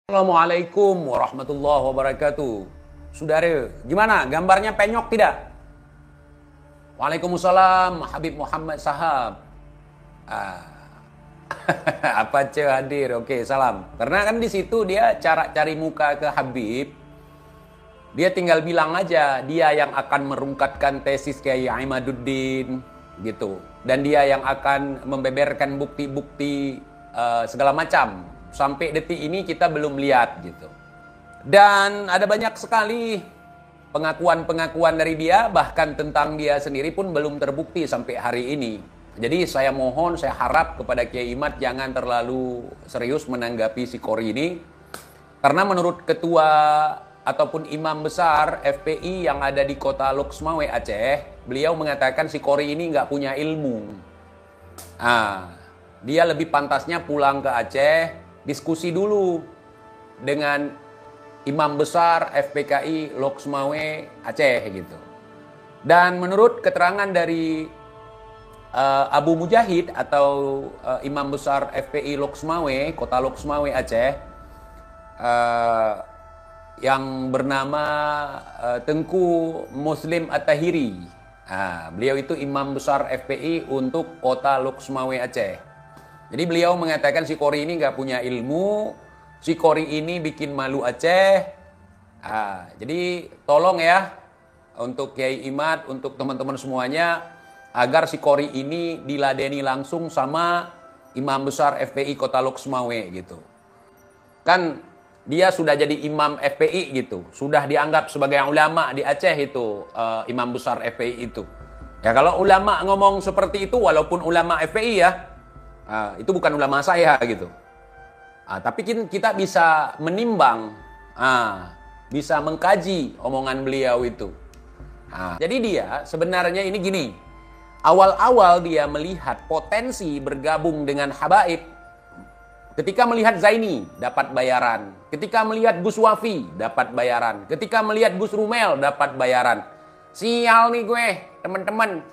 Assalamualaikum warahmatullahi wabarakatuh. Saudara, gimana? Gambarnya penyok tidak? Waalaikumsalam, Habib Muhammad Sahab. Ah. Apa hadir? Oke, salam. Karena kan di situ dia cara cari muka ke Habib. Dia tinggal bilang aja dia yang akan merungkatkan tesis Kiai Imaduddin gitu. Dan dia yang akan membeberkan bukti-bukti segala macam. Sampai detik ini kita belum lihat gitu. Dan ada banyak sekali pengakuan-pengakuan dari dia, bahkan tentang dia sendiri pun belum terbukti sampai hari ini. Jadi saya mohon, saya harap kepada Kiai Imad jangan terlalu serius menanggapi si Kori ini. Karena menurut ketua ataupun imam besar FPI yang ada di kota Loksmawe Aceh, beliau mengatakan si Kori ini nggak punya ilmu. Dia lebih pantasnya pulang ke Aceh, diskusi dulu dengan imam besar FPKI Loksmawe Aceh gitu. Dan menurut keterangan dari Abu Mujahid atau imam besar FPI Loksmawe, kota Loksmawe Aceh, yang bernama Tengku Muslim At-Tahiri. Beliau itu imam besar FPI untuk kota Loksmawe Aceh. Jadi beliau mengatakan si Kori ini nggak punya ilmu, si Kori ini bikin malu Aceh. Jadi tolong ya untuk Kiai Imad, untuk teman-teman semuanya, agar si Kori ini diladeni langsung sama imam besar FPI Kota Loksmawe gitu. Kan dia sudah jadi imam FPI gitu, sudah dianggap sebagai ulama di Aceh itu, imam besar FPI itu. Ya kalau ulama ngomong seperti itu, walaupun ulama FPI ya, itu bukan ulama saya gitu. Tapi kita bisa menimbang, bisa mengkaji omongan beliau itu. Jadi dia sebenarnya ini gini, awal-awal dia melihat potensi bergabung dengan Habaib. Ketika melihat Zaini dapat bayaran, ketika melihat Gus Wafi dapat bayaran, ketika melihat Gus Rumel dapat bayaran. Sial nih gue, teman-teman.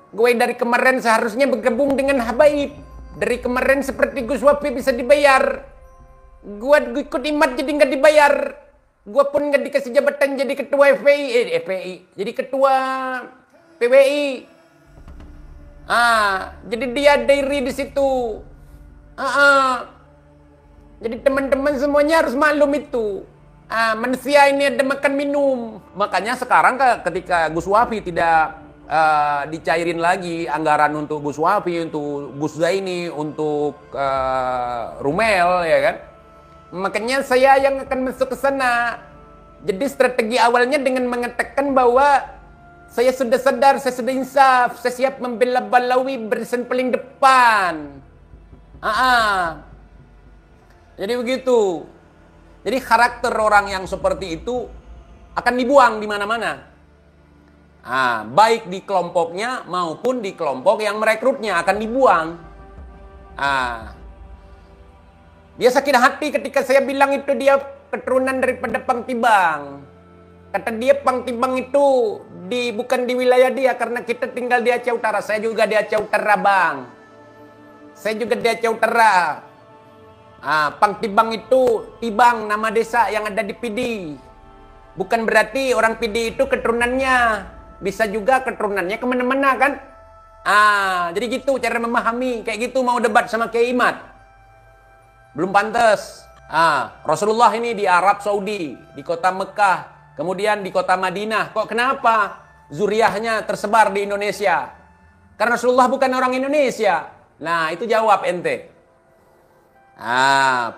Gue dari kemarin seharusnya bergabung dengan Habaib. Dari kemarin seperti Gus Wafi bisa dibayar. Gua ikut Imad jadi nggak dibayar. Gua pun nggak dikasih jabatan jadi ketua FPI. Jadi ketua PWI. Jadi dia diri di situ. Jadi teman-teman semuanya harus maklum itu. Manusia ini ada makan minum. Makanya sekarang ketika Gus Wafi tidak dicairin lagi anggaran untuk Gus Wafi, untuk Gus Zaini, untuk Rumel, ya kan? Makanya saya yang akan masuk ke sana. Jadi strategi awalnya dengan mengatakan bahwa saya sudah sadar, saya sudah insaf, saya siap membela Balawi barisan paling depan. Jadi begitu. Jadi karakter orang yang seperti itu akan dibuang di mana-mana. Baik di kelompoknya maupun di kelompok yang merekrutnya akan dibuang. Dia sakit hati ketika saya bilang itu dia keturunan daripada Pang Tibang. Kata dia Pang Tibang itu bukan di wilayah dia karena kita tinggal di Aceh Utara. Saya juga di Aceh Utara, Bang. Saya juga di Aceh Utara. Pang Tibang itu Tibang, nama desa yang ada di Pidi. Bukan berarti orang Pidi itu keturunannya. Bisa juga keturunannya kemana-mana kan. Jadi gitu cara memahami. Kayak gitu mau debat sama Kiai Imad, belum pantas. Rasulullah ini di Arab Saudi, di kota Mekah, kemudian di kota Madinah. Kok kenapa zuriyahnya tersebar di Indonesia? Karena Rasulullah bukan orang Indonesia. Nah itu jawab ente.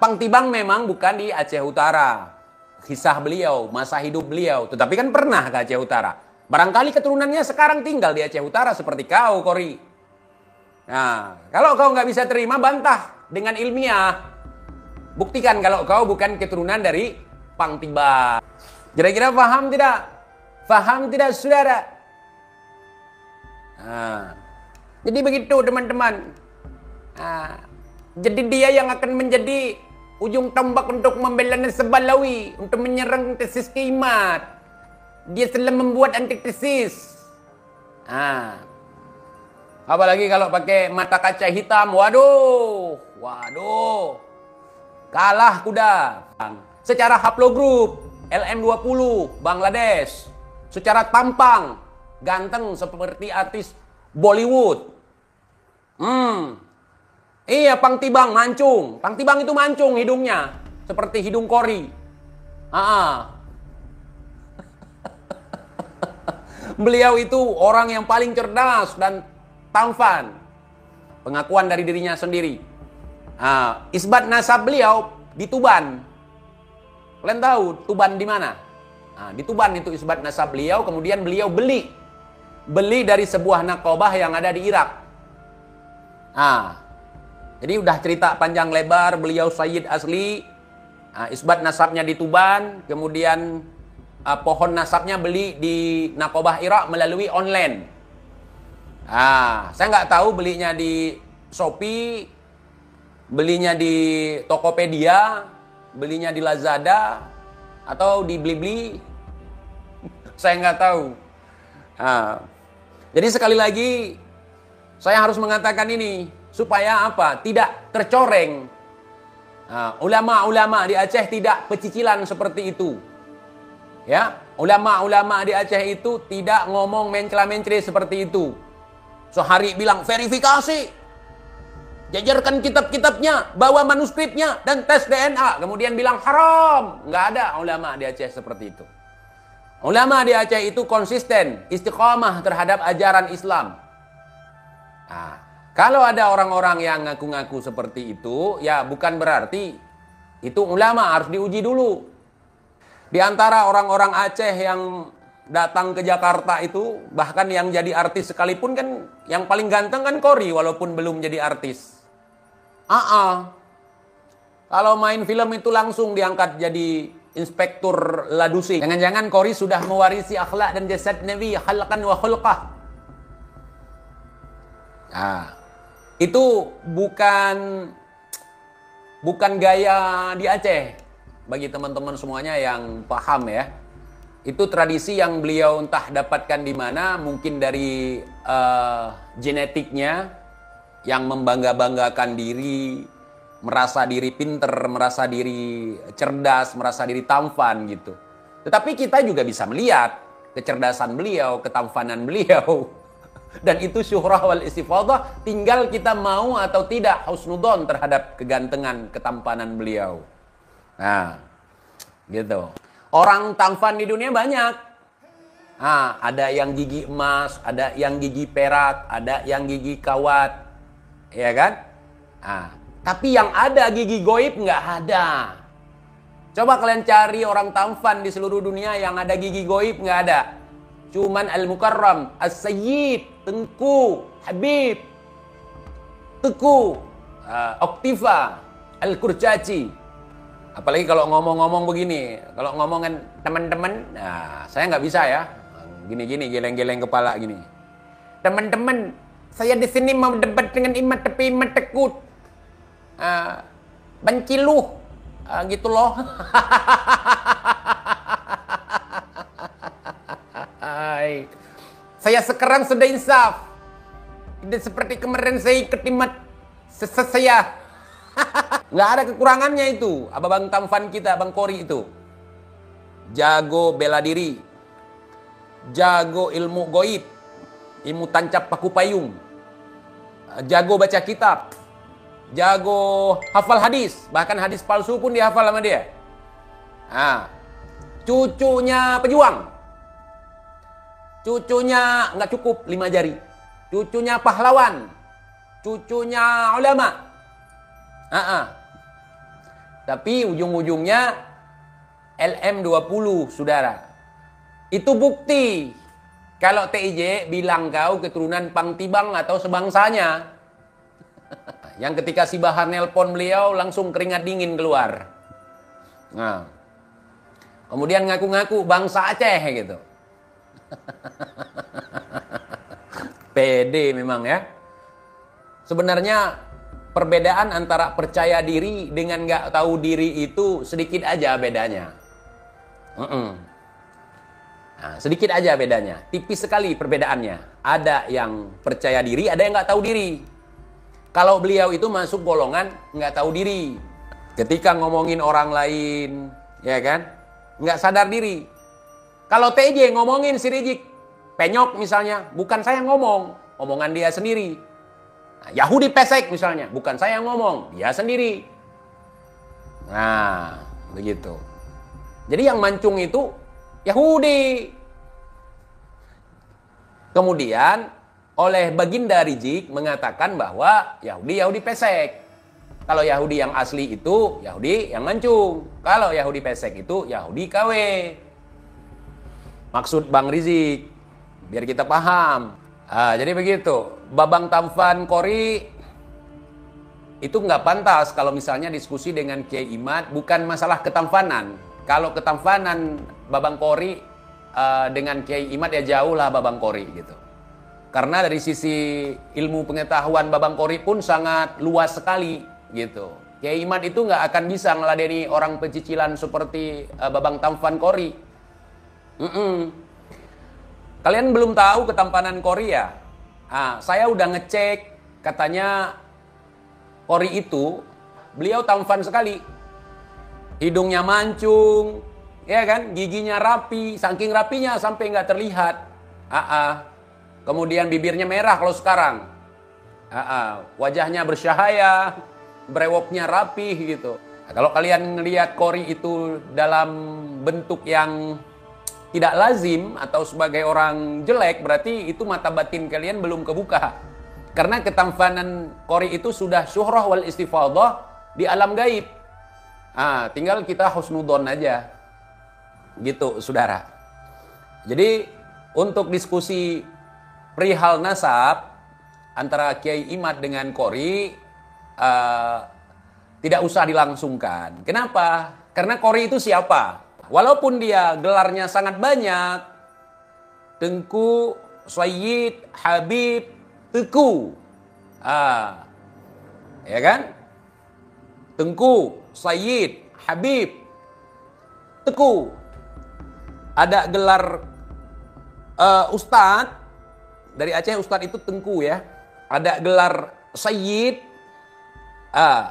Pang Tibang memang bukan di Aceh Utara. Kisah beliau, masa hidup beliau. Tetapi kan pernah ke Aceh Utara. Barangkali keturunannya sekarang tinggal di Aceh Utara seperti kau, Kori. Kalau kau nggak bisa terima, bantah dengan ilmiah. Buktikan kalau kau bukan keturunan dari Pang Tibang. Kira-kira paham tidak? Paham tidak, saudara? Jadi begitu, teman-teman. Jadi dia yang akan menjadi ujung tombak untuk membela nasab Balawi, untuk menyerang tesis Imad. Dia telah membuat antitesis. Apalagi kalau pakai mata kaca hitam. Waduh. kalah kuda. Secara haplogroup, LM20, Bangladesh. Secara tampang, ganteng seperti artis Bollywood. Iya, Pang Tibang mancung. Pang Tibang itu mancung hidungnya, seperti hidung kori. Beliau itu orang yang paling cerdas dan tampan. Pengakuan dari dirinya sendiri. Isbat nasab beliau di Tuban. Kalian tahu Tuban di mana? Di Tuban itu isbat nasab beliau. Kemudian beliau beli dari sebuah nakobah yang ada di Irak. Jadi udah cerita panjang lebar, beliau Sayyid asli, isbat nasabnya di Tuban, kemudian pohon nasabnya beli di nakobah Irak melalui online. Saya nggak tahu belinya di Shopee, belinya di Tokopedia, belinya di Lazada, atau di Blibli. Saya nggak tahu. Jadi sekali lagi, saya harus mengatakan ini. Supaya apa? Tidak tercoreng. Ulama-ulama di Aceh tidak pecicilan seperti itu. Ya, ulama-ulama di Aceh itu tidak ngomong mencela-mencela seperti itu. Sehari bilang verifikasi, jajarkan kitab-kitabnya, bawa manuskripnya, dan tes DNA. Kemudian bilang haram. Nggak ada ulama di Aceh seperti itu. Ulama di Aceh itu konsisten, istiqamah terhadap ajaran Islam. Kalau ada orang-orang yang ngaku-ngaku seperti itu, ya bukan berarti itu ulama, harus diuji dulu. Di antara orang-orang Aceh yang datang ke Jakarta itu, bahkan yang jadi artis sekalipun kan, yang paling ganteng kan Kori, walaupun belum jadi artis. Kalau main film itu langsung diangkat jadi inspektur ladusi. Jangan-jangan Kori sudah mewarisi akhlak dan jasad Nabi, khalqan wa khulqah. Itu bukan gaya di Aceh. Bagi teman-teman semuanya yang paham ya. Itu tradisi yang beliau entah dapatkan di mana, mungkin dari genetiknya yang membangga-banggakan diri, merasa diri pinter, merasa diri cerdas, merasa diri tampan gitu. Tetapi kita juga bisa melihat kecerdasan beliau, ketampanan beliau. Dan itu syuhrah wal istifadah, tinggal kita mau atau tidak husnudon terhadap kegantengan, ketampanan beliau. Gitu. Orang tampan di dunia banyak. Ada yang gigi emas, ada yang gigi perak, ada yang gigi kawat. Ya kan? Tapi yang ada gigi goib nggak ada. Coba kalian cari orang tampan di seluruh dunia yang ada gigi goib, nggak ada. Cuman Al-Mukarram, As-Sayyid, Tengku, Habib, Teku, Oktiva, Al-Kurcaci. Apalagi kalau ngomong-ngomong begini, kalau ngomongan teman-teman, saya nggak bisa ya. Gini-gini, geleng-geleng kepala gini. Teman-teman, saya di sini mau debat dengan Imat, tapi Imat tekut. Benci lu, gitu loh. Saya sekarang sudah insaf. Tidak seperti kemarin saya ketimat saya. Nggak ada kekurangannya itu. Abang tampan kita, Bang Kori itu. Jago bela diri. Jago ilmu goib. Ilmu tancap paku payung. Jago baca kitab. Jago hafal hadis. Bahkan hadis palsu pun dihafal sama dia. Cucunya pejuang. Cucunya nggak cukup 5 jari. Cucunya pahlawan. Cucunya ulama. Tapi ujung-ujungnya LM20, saudara. Itu bukti. Kalau TIJ bilang kau keturunan Pang Tibang atau sebangsanya. Yang ketika si Bahar nelpon beliau langsung keringat dingin keluar. Kemudian ngaku-ngaku bangsa Aceh gitu. Pede memang ya. Sebenarnya perbedaan antara percaya diri dengan nggak tahu diri itu sedikit aja bedanya. Sedikit aja bedanya. Tipis sekali perbedaannya. Ada yang percaya diri, ada yang nggak tahu diri. Kalau beliau itu masuk golongan nggak tahu diri. ketika ngomongin orang lain, ya kan, nggak sadar diri. Kalau TJ ngomongin si Rizik, penyok misalnya, bukan saya ngomong, omongan dia sendiri. Nah, Yahudi pesek misalnya, bukan saya ngomong, dia sendiri. Nah, begitu. Jadi yang mancung itu Yahudi. Kemudian oleh Baginda Rizik mengatakan bahwa Yahudi pesek. Kalau Yahudi yang asli itu Yahudi yang mancung. Kalau Yahudi pesek itu Yahudi KW. Maksud Bang Rizik, biar kita paham. Jadi begitu. Babang Tampan Kori itu nggak pantas kalau misalnya diskusi dengan Kiai Imad, bukan masalah ketamfanan. Kalau ketamfanan Babang Kori dengan Kiai Imad ya jauh lah Babang Kori gitu. Karena dari sisi ilmu pengetahuan Babang Kori pun sangat luas sekali gitu. Kiai Imad itu nggak akan bisa ngeladeni orang pecicilan seperti Babang Tampan Kori. Kalian belum tahu ketampanan Kori ya? Saya udah ngecek, katanya Kori itu beliau tampan sekali. Hidungnya mancung, ya kan? Giginya rapi, saking rapinya sampai nggak terlihat. Kemudian bibirnya merah kalau sekarang. Wajahnya bersyahaya, brewoknya rapi gitu. Nah, kalau kalian ngelihat Kori itu dalam bentuk yang tidak lazim atau sebagai orang jelek, berarti itu mata batin kalian belum kebuka. Karena ketampanan Kori itu sudah syuhrah wal istifadah di alam gaib. Tinggal kita husnudon aja. Gitu, saudara. Jadi, untuk diskusi perihal nasab antara Kiai Imad dengan Kori tidak usah dilangsungkan. Kenapa? Karena Kori itu siapa? Walaupun dia gelarnya sangat banyak, Tengku, Sayyid, Habib, Teku. Ya kan? Tengku, Sayyid, Habib, Teku. Ada gelar Ustadz, dari Aceh Ustadz itu Tengku ya. Ada gelar Sayyid,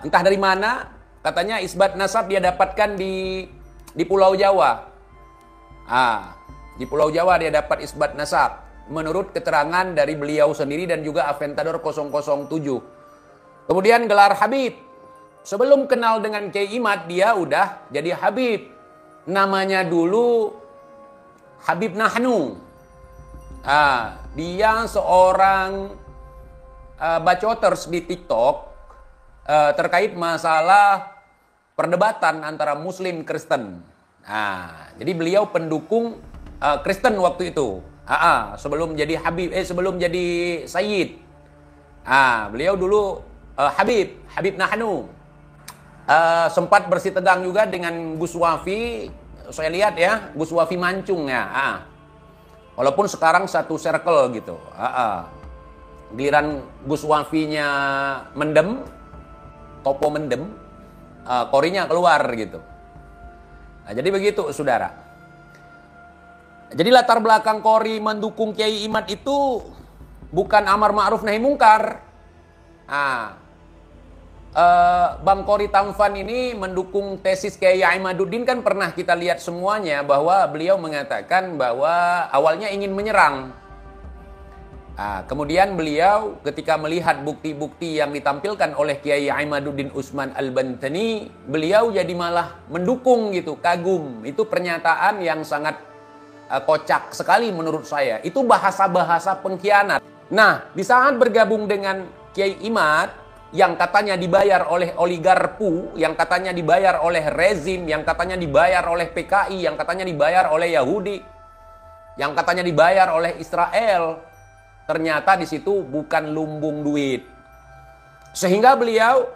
entah dari mana, katanya isbat nasab dia dapatkan di Pulau Jawa. Di Pulau Jawa dia dapat isbat nasab. Menurut keterangan dari beliau sendiri dan juga Aventador 007. Kemudian gelar Habib. Sebelum kenal dengan Kiai Imad, dia udah jadi Habib. Namanya dulu Habib Nahnu. Dia seorang bacoters di TikTok terkait masalah perdebatan antara Muslim Kristen. Jadi beliau pendukung Kristen waktu itu. Sebelum jadi Habib, sebelum jadi Sayyid. Beliau dulu Habib Nahnu. Sempat bersih tegang juga dengan Gus Wafi. Saya lihat ya, Gus Wafi mancung ya. Walaupun sekarang satu circle gitu. Giliran Gus Wafinya mendem, topo mendem, Korinya keluar gitu. Jadi begitu, saudara. Jadi latar belakang Kori mendukung Kiai Imad itu bukan amar ma'ruf nahi mungkar. Bang Kori Tampan ini mendukung tesis Kiai Imaduddin, kan pernah kita lihat semuanya bahwa beliau mengatakan bahwa awalnya ingin menyerang. Kemudian beliau ketika melihat bukti-bukti yang ditampilkan oleh Kiai Imaduddin Utsman Al-Bantani, beliau jadi malah mendukung gitu, kagum. Itu pernyataan yang sangat kocak sekali menurut saya. Itu bahasa-bahasa pengkhianat. Nah, di saat bergabung dengan Kiai Imad yang katanya dibayar oleh oligarpu, yang katanya dibayar oleh rezim, yang katanya dibayar oleh PKI, yang katanya dibayar oleh Yahudi, yang katanya dibayar oleh Israel, ternyata di situ bukan lumbung duit. Sehingga beliau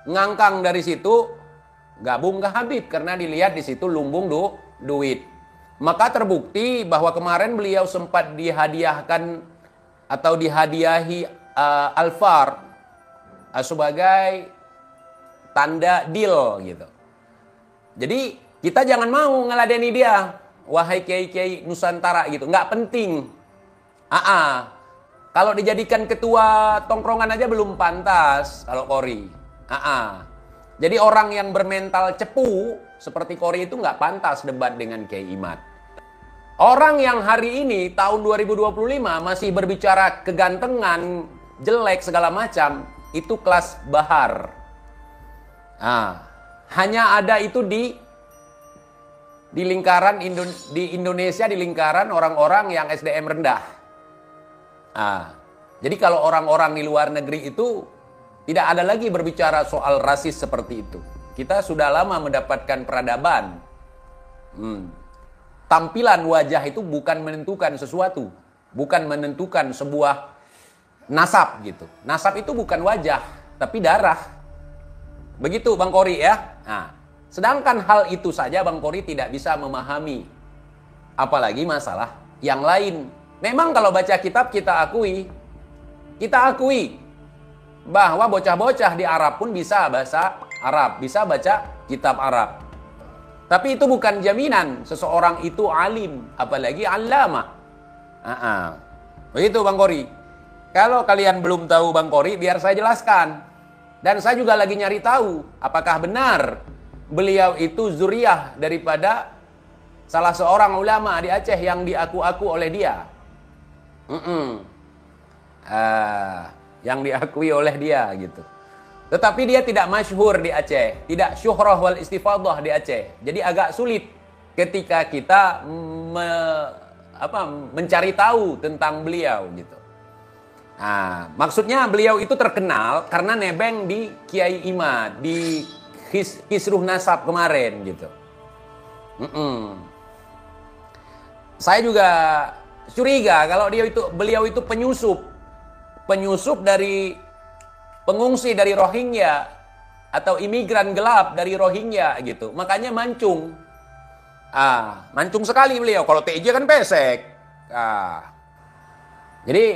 ngangkang dari situ, gabung ke Habib karena dilihat di situ lumbung duit. Maka terbukti bahwa kemarin beliau sempat dihadiahkan atau dihadiahi Alfar sebagai tanda deal gitu. Jadi kita jangan mau ngeladeni dia, wahai kiai-kiai Nusantara gitu, nggak penting. Kalau dijadikan ketua tongkrongan aja belum pantas kalau Kori. Jadi orang yang bermental cepu seperti Kori itu nggak pantas debat dengan Kiai Imad. Orang yang hari ini tahun 2025 masih berbicara kegantengan, jelek segala macam, itu kelas bahar. Hanya ada itu di lingkaran di Indonesia, di lingkaran orang-orang yang SDM rendah. Jadi kalau orang-orang di luar negeri itu tidak ada lagi berbicara soal rasis seperti itu. Kita sudah lama mendapatkan peradaban. Tampilan wajah itu bukan menentukan sesuatu, bukan menentukan sebuah nasab gitu. Nasab itu bukan wajah, tapi darah. Begitu Bang Kori ya. Sedangkan hal itu saja Bang Kori tidak bisa memahami. Apalagi masalah yang lain. Memang kalau baca kitab kita akui bahwa bocah-bocah di Arab pun bisa bahasa Arab, bisa baca kitab Arab. Tapi itu bukan jaminan seseorang itu alim, apalagi allamah. Begitu Bang Kori. Kalau kalian belum tahu Bang Kori, biar saya jelaskan. Dan saya juga lagi nyari tahu apakah benar beliau itu zuriyah daripada salah seorang ulama di Aceh yang diaku-aku oleh dia. Yang diakui oleh dia gitu. Tetapi dia tidak masyhur di Aceh, tidak syuhrah wal istifadah di Aceh. Jadi agak sulit ketika kita mencari tahu tentang beliau gitu. Maksudnya beliau itu terkenal karena nebeng di Kiai Imad, di Kisruh Nasab kemarin gitu. Saya juga curiga kalau beliau itu penyusup dari pengungsi dari Rohingya atau imigran gelap dari Rohingya gitu. Makanya mancung. Mancung sekali beliau. Kalau TJ kan pesek. Jadi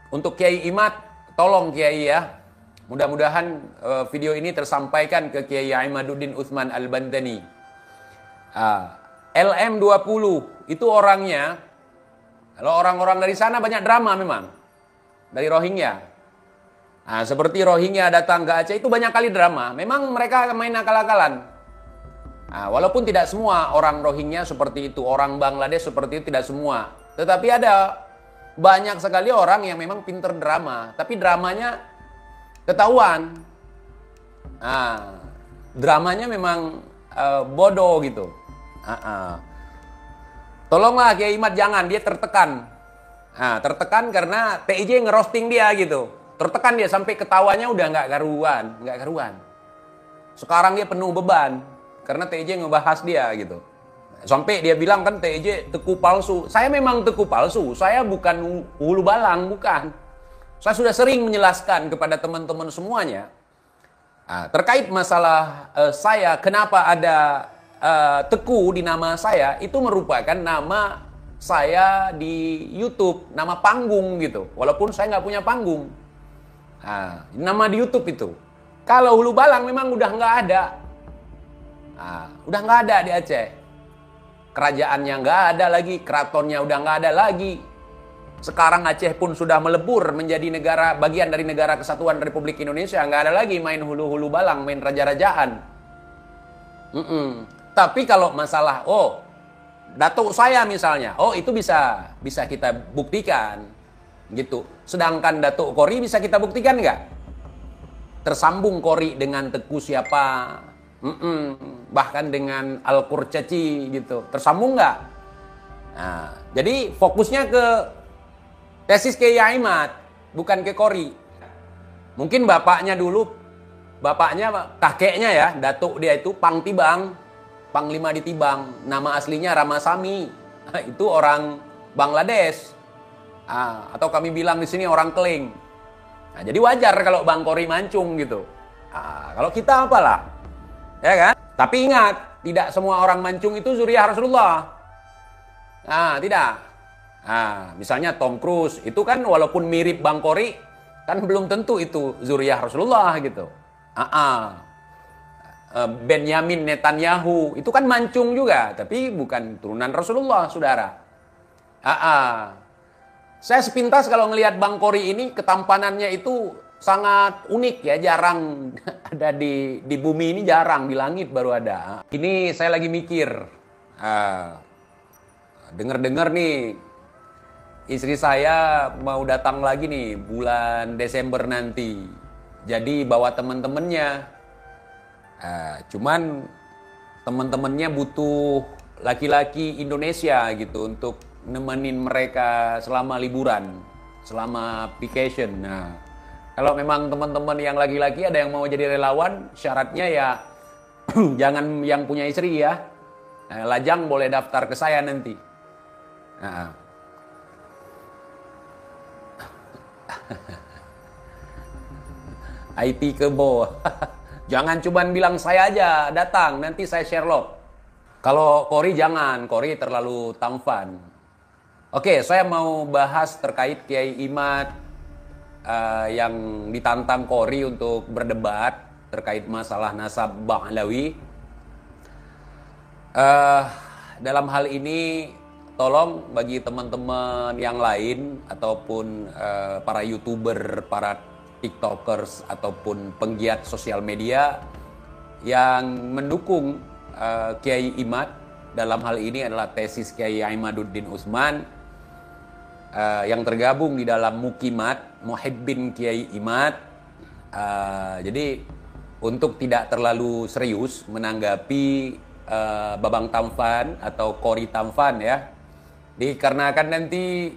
untuk Kiai Imad, tolong Kiai ya. Mudah-mudahan video ini tersampaikan ke Kiai Imaduddin Utsman Al-Bantani. LM20 itu orangnya, kalau orang-orang dari sana banyak drama memang. Dari Rohingya. Seperti Rohingya datang ke Aceh itu banyak kali drama. Memang mereka main akal-akalan. Walaupun tidak semua orang Rohingya seperti itu, orang Bangladesh seperti itu tidak semua. Tetapi ada banyak sekali orang yang memang pinter drama, tapi dramanya ketahuan. Dramanya memang bodoh gitu. Tolonglah Kiai Imad jangan, dia tertekan. Tertekan karena TIJ ngerosting dia gitu. Tertekan dia sampai ketawanya udah nggak karuan. Sekarang dia penuh beban karena TJ ngebahas dia gitu. Sampai dia bilang kan TJ teku palsu. Saya memang teku palsu. Saya bukan hulu balang, bukan. Saya sudah sering menjelaskan kepada teman-teman semuanya terkait masalah saya kenapa ada teku di nama saya, itu merupakan nama saya di YouTube, nama panggung gitu. Walaupun saya nggak punya panggung. Nama di YouTube itu. Kalau hulu balang memang udah nggak ada. Udah nggak ada di Aceh. Kerajaannya nggak ada lagi, keratonnya udah nggak ada lagi. Sekarang Aceh pun sudah melebur menjadi negara, bagian dari Negara Kesatuan Republik Indonesia. Nggak ada lagi main hulu-hulu balang, main raja-rajaan. Tapi kalau masalah, datuk saya misalnya, itu bisa kita buktikan. Gitu. Sedangkan Datuk Kori bisa kita buktikan nggak? Tersambung Kori dengan Teku siapa? Bahkan dengan Al-Qurcaci gitu. Tersambung nggak? Jadi fokusnya ke tesis Kiai Imad, bukan ke Kori. Mungkin bapaknya kakeknya ya, Datuk dia itu Pang Tibang, Panglima di Tibang. Nama aslinya Ramasami. Itu orang Bangladesh. Atau kami bilang di sini orang Keling. Jadi wajar kalau Bang Kori mancung gitu. Kalau kita apalah, ya kan? Tapi ingat, tidak semua orang mancung itu zuriyah Rasulullah. Tidak. Misalnya Tom Cruise itu kan walaupun mirip Bang Kori, kan belum tentu itu zuriyah Rasulullah gitu. Benyamin Netanyahu itu kan mancung juga, tapi bukan turunan Rasulullah, saudara. Saya sepintas kalau ngelihat Bang Kori ini ketampanannya itu sangat unik ya, jarang ada di bumi ini, jarang, di langit baru ada. Ini saya lagi mikir, dengar-dengar nih istri saya mau datang lagi nih bulan Desember nanti. Jadi bawa teman-temannya. Cuman teman-temannya butuh laki-laki Indonesia gitu untuk nemenin mereka selama liburan, selama vacation. Nah, kalau memang teman-teman yang laki-laki ada yang mau jadi relawan, syaratnya ya jangan yang punya istri ya. Lajang boleh daftar ke saya nanti. Nah. IT Kebo. Jangan cuman bilang saya aja datang, nanti saya Sherlock. Kalau Kori jangan, Kori terlalu tampan. Oke, saya mau bahas terkait Kiai Imad yang ditantang Kori untuk berdebat terkait masalah nasab Ba'lawi. Dalam hal ini, tolong bagi teman-teman yang lain ataupun para YouTuber, para TikTokers ataupun penggiat sosial media yang mendukung Kiai Imad, dalam hal ini adalah tesis Kiai Imaduddin Utsman yang tergabung di dalam Mukimat Muhibbin Kiai Imad. Jadi untuk tidak terlalu serius menanggapi Babang Tampan atau Kori Tampan ya, dikarenakan nanti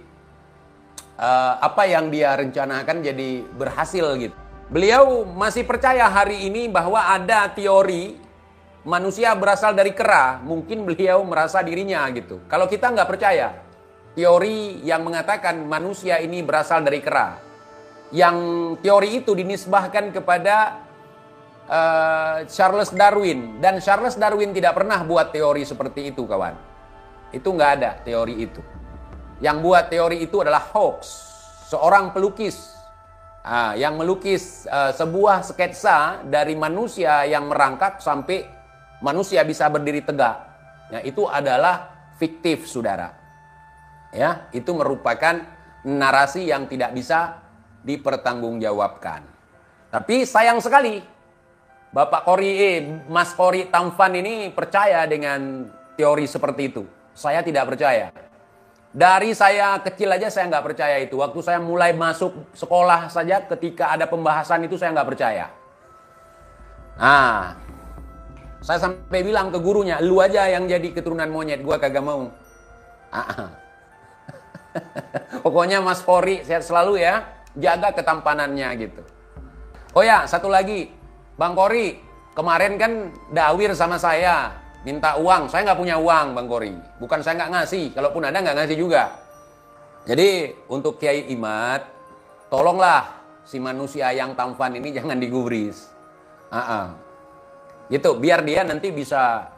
apa yang dia rencanakan jadi berhasil gitu. Beliau masih percaya hari ini bahwa ada teori manusia berasal dari kera. Mungkin beliau merasa dirinya gitu. Kalau kita nggak percaya teori yang mengatakan manusia ini berasal dari kera, yang teori itu dinisbahkan kepada Charles Darwin, dan Charles Darwin tidak pernah buat teori seperti itu, kawan. Itu nggak ada teori itu. Yang buat teori itu adalah hoax, seorang pelukis yang melukis sebuah sketsa dari manusia yang merangkak sampai manusia bisa berdiri tegak. Ya, itu adalah fiktif, saudara. Ya, itu merupakan narasi yang tidak bisa dipertanggungjawabkan. Tapi sayang sekali, Bapak Kori, Mas Kori Tampan ini percaya dengan teori seperti itu. Saya tidak percaya. Dari saya kecil aja saya nggak percaya itu. Waktu saya mulai masuk sekolah saja, ketika ada pembahasan itu saya nggak percaya. Nah, saya sampai bilang ke gurunya, lu aja yang jadi keturunan monyet, gua kagak mau. Pokoknya Mas Kori sehat selalu ya, jaga ketampanannya gitu. Oh ya, satu lagi, Bang Kori, kemarin kan dawir sama saya, minta uang. Saya nggak punya uang, Bang Kori. Bukan saya nggak ngasih, kalaupun ada nggak ngasih juga. Jadi untuk Kiai Imad, tolonglah si manusia yang tampan ini jangan digubris. Gitu, biar dia nanti bisa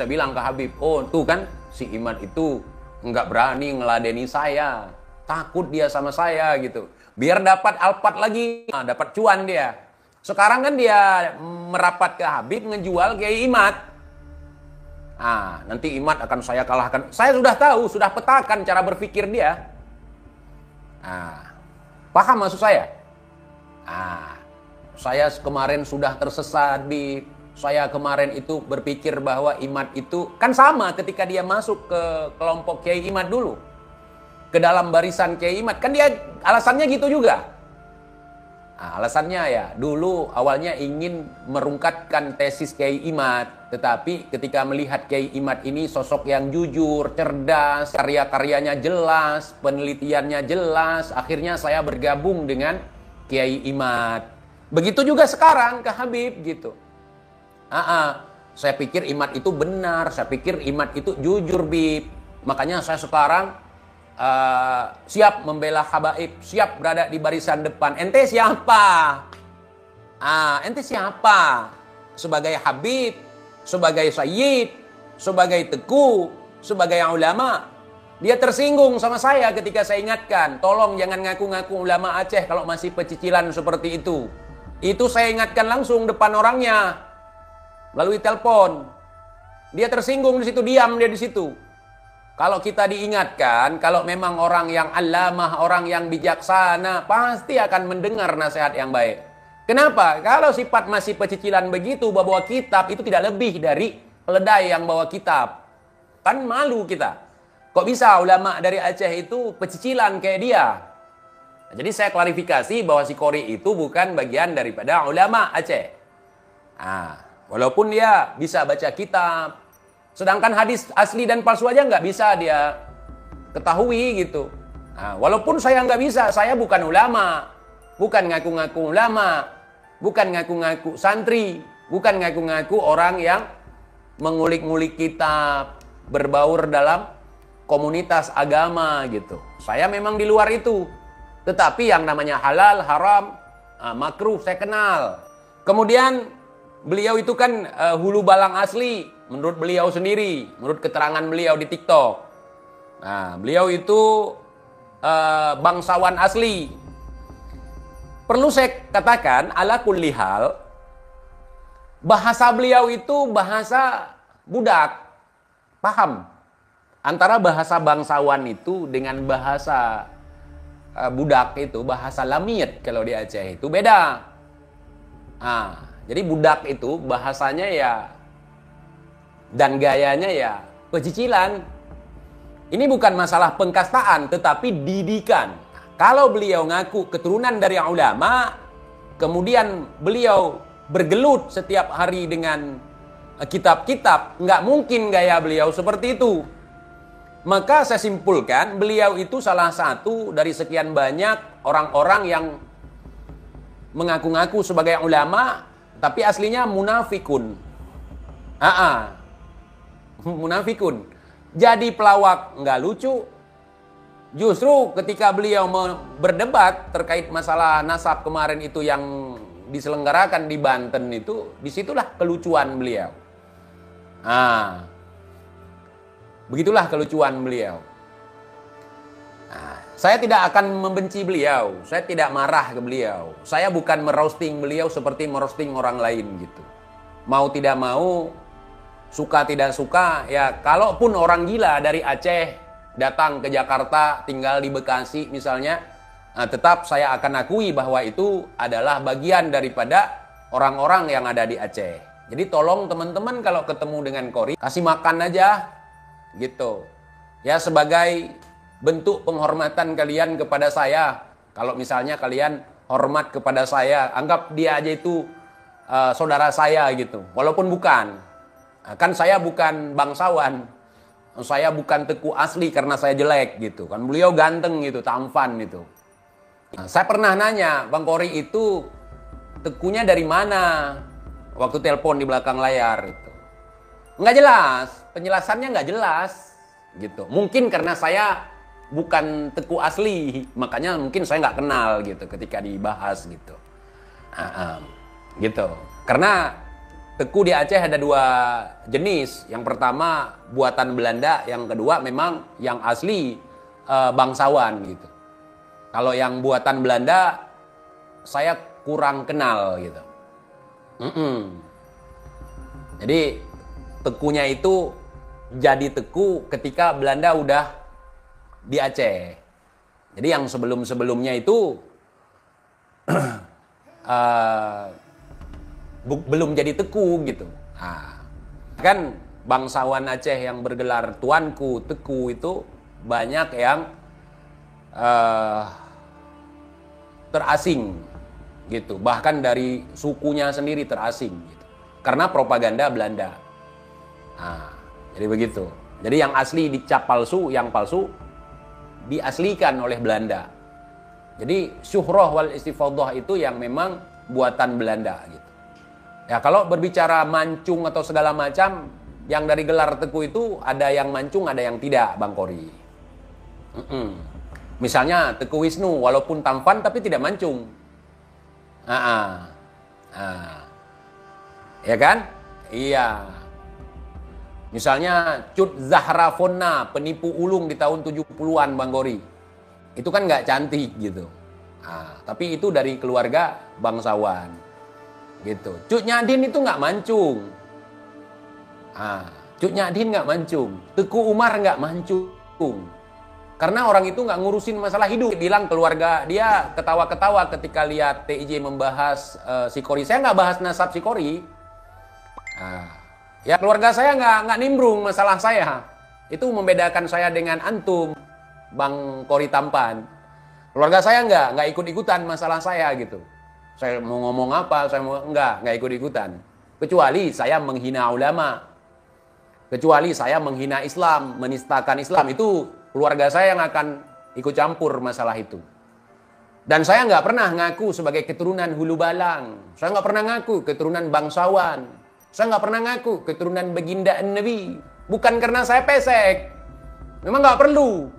bilang ke Habib, oh tuh kan si Imad itu nggak berani ngeladeni saya, takut dia sama saya gitu. Biar dapat alpat lagi, dapat cuan dia. Sekarang kan dia merapat ke Habib ngejual Kiai Imad. Nanti Imad akan saya kalahkan. Saya sudah tahu, sudah petakan cara berpikir dia. Paham maksud saya? Saya kemarin sudah tersesat, saya kemarin itu berpikir bahwa Imad itu kan sama ketika dia masuk ke kelompok Kiai Imad dulu, ke dalam barisan Kiai Imad, kan dia alasannya gitu juga. Alasannya ya dulu awalnya ingin merungkatkan tesis Kiai Imad, tetapi ketika melihat Kiai Imad ini sosok yang jujur, cerdas, karya-karyanya jelas, penelitiannya jelas, akhirnya saya bergabung dengan Kiai Imad. Begitu juga sekarang ke Habib gitu. Saya pikir Imad itu benar, saya pikir Imad itu jujur, Bib. Makanya saya sekarang siap membela habaib, siap berada di barisan depan. Ente siapa? Ente siapa? Sebagai Habib, sebagai Sayyid, sebagai Teguh, sebagai ulama. Dia tersinggung sama saya ketika saya ingatkan, tolong jangan ngaku-ngaku ulama Aceh kalau masih pecicilan seperti itu. Itu saya ingatkan langsung depan orangnya melalui telepon. Dia tersinggung di situ, diam dia di situ. Kalau kita diingatkan, kalau memang orang yang alamah, orang yang bijaksana, pasti akan mendengar nasihat yang baik. Kenapa? Kalau sifat masih pecicilan begitu, bawa kitab itu tidak lebih dari keledai yang bawa kitab. Kan malu kita. Kok bisa ulama dari Aceh itu pecicilan kayak dia? Jadi saya klarifikasi bahwa si Qori itu bukan bagian daripada ulama Aceh. Walaupun dia bisa baca kitab, sedangkan hadis asli dan palsu aja nggak bisa dia ketahui gitu. Walaupun saya nggak bisa, saya bukan ulama, bukan ngaku-ngaku ulama, bukan ngaku-ngaku santri, bukan ngaku-ngaku orang yang mengulik-ngulik kitab, berbaur dalam komunitas agama gitu. Saya memang di luar itu. Tetapi yang namanya halal, haram, makruh saya kenal. Kemudian beliau itu kan hulu balang asli menurut beliau sendiri, menurut keterangan beliau di TikTok. Beliau itu bangsawan asli. Perlu saya katakan ala kulli hal, bahasa beliau itu bahasa budak. Paham? Antara bahasa bangsawan itu dengan bahasa budak itu, bahasa lamit kalau di Aceh itu beda. Jadi budak itu bahasanya ya dan gayanya ya pecicilan. Ini bukan masalah pengkastaan tetapi didikan. Kalau beliau ngaku keturunan dari ulama, kemudian beliau bergelut setiap hari dengan kitab-kitab, nggak mungkin gaya beliau seperti itu. Maka saya simpulkan beliau itu salah satu dari sekian banyak orang-orang yang mengaku-ngaku sebagai ulama tapi aslinya munafikun. Munafikun. Jadi pelawak nggak lucu. Justru ketika beliau berdebat terkait masalah nasab kemarin itu yang diselenggarakan di Banten itu, disitulah kelucuan beliau. Begitulah kelucuan beliau. Saya tidak akan membenci beliau. Saya tidak marah ke beliau. Saya bukan meroasting beliau seperti meroasting orang lain gitu. Mau tidak mau, suka tidak suka, ya kalaupun orang gila dari Aceh datang ke Jakarta, tinggal di Bekasi misalnya, tetap saya akan akui bahwa itu adalah bagian daripada orang-orang yang ada di Aceh. Jadi tolong teman-teman kalau ketemu dengan Qori, kasih makan aja. Gitu ya, sebagai bentuk penghormatan kalian kepada saya. Kalau misalnya kalian hormat kepada saya, anggap dia aja itu saudara saya gitu, walaupun bukan. Kan saya bukan bangsawan, saya bukan Teku asli karena saya jelek gitu kan, beliau ganteng gitu, tampan gitu. Saya pernah nanya, Bang Qori itu Tekunya dari mana waktu telepon di belakang layar itu. Nggak jelas, penjelasannya nggak jelas gitu. Mungkin karena saya bukan Teku asli, makanya mungkin saya nggak kenal gitu ketika dibahas gitu. Gitu. Karena Teku di Aceh ada dua jenis. Yang pertama buatan Belanda, yang kedua memang yang asli bangsawan gitu. Kalau yang buatan Belanda saya kurang kenal gitu. Jadi Tekunya itu jadi Teku ketika Belanda udah di Aceh. Jadi yang sebelum-sebelumnya itu belum jadi Teku gitu. Kan bangsawan Aceh yang bergelar Tuanku, Teku itu banyak yang terasing gitu. Bahkan dari sukunya sendiri terasing gitu. Karena propaganda Belanda. Jadi begitu. Jadi yang asli dicap palsu, yang palsu diaslikan oleh Belanda. Jadi syuhrah wal istifadhah itu yang memang buatan Belanda gitu. Ya kalau berbicara mancung atau segala macam, yang dari gelar Teku itu ada yang mancung, ada yang tidak, Bang Qori. Misalnya Teku Wisnu, walaupun tampan tapi tidak mancung. Ya kan? Iya. Misalnya Cut Zahra Fonna, penipu ulung di tahun 70-an Bang Qori. Itu kan nggak cantik gitu. Tapi itu dari keluarga bangsawan. Gitu. Cut Nyadin itu nggak mancung. Cut Nyak nggak mancung, Teku Umar nggak mancung. Karena orang itu nggak ngurusin masalah hidup. Bilang keluarga dia ketawa-ketawa ketika lihat TIJ membahas Sikori. Saya nggak bahas nasab Sikori. Ya keluarga saya nggak nimbrung masalah saya. Itu membedakan saya dengan antum, Bang Kori Tampan. Keluarga saya nggak ikut-ikutan masalah saya gitu. Saya mau ngomong apa, saya mau nggak ikut-ikutan. Kecuali saya menghina ulama. Kecuali saya menghina Islam, menistakan Islam, itu keluarga saya yang akan ikut campur masalah itu. Dan saya nggak pernah ngaku sebagai keturunan Hulu Balang. Saya nggak pernah ngaku keturunan bangsawan. Saya nggak pernah ngaku keturunan baginda Nabi. Bukan karena saya pesek. Memang nggak perlu.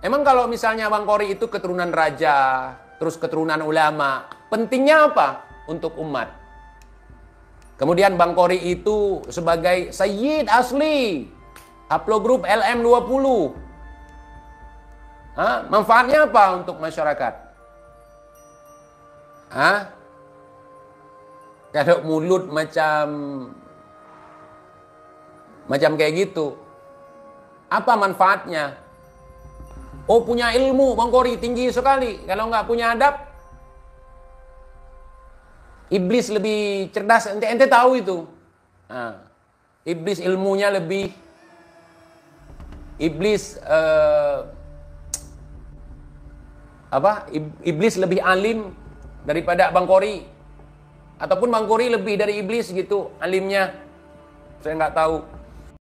Emang kalau misalnya Bang Kori itu keturunan raja, terus keturunan ulama, pentingnya apa untuk umat? Kemudian Bang Kori itu sebagai Sayyid asli haplogrup LM20. Manfaatnya apa untuk masyarakat? Kalau mulut macam kayak gitu, apa manfaatnya? Oh, punya ilmu Bang Kori tinggi sekali. Kalau nggak punya adab, iblis lebih cerdas, ente tahu itu. Iblis ilmunya lebih, iblis lebih alim daripada Bang Kori, ataupun Bang Kori lebih dari iblis gitu alimnya. Saya nggak tahu.